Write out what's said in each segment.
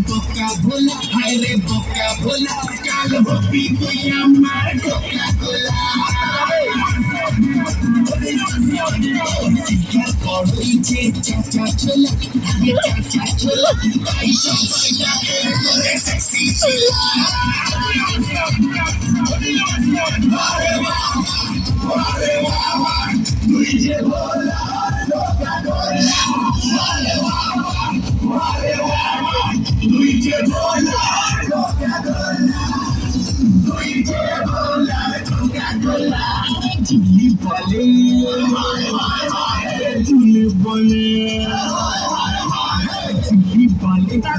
Boca bola, aire boca bola, calvo pico y amar Coca-Cola. Corriche, chachachola, chachachola, baila, baila, de sexy chula. Luigi bola, Coca-Cola. Luigi bola, Coca-Cola. Luigi bola, Coca-Cola. Julie Bale, Julie Bale, Julie Bale.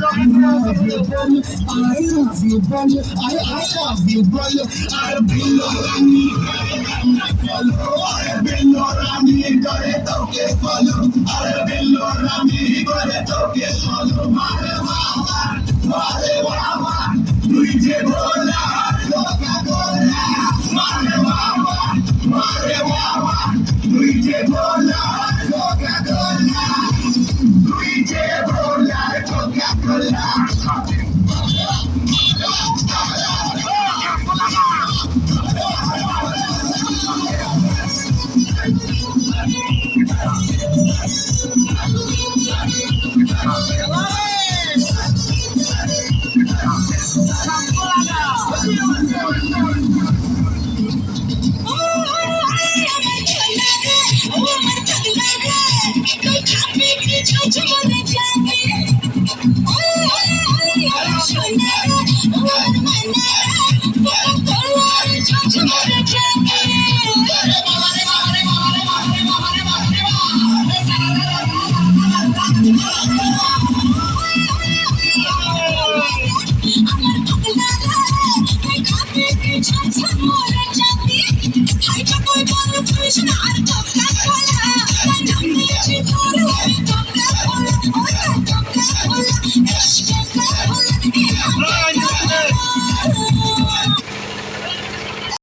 I love you, Bale. I love you, Bale. I love you, Bale. I've been lonely, I've been lonely, करे तो के follow. I've been lonely, करे तो के follow. Mare wawa, Luigi bola, Coca-Cola. Mare wawa, Luigi bola, Coca-Cola. Luigi bola, Coca-Cola.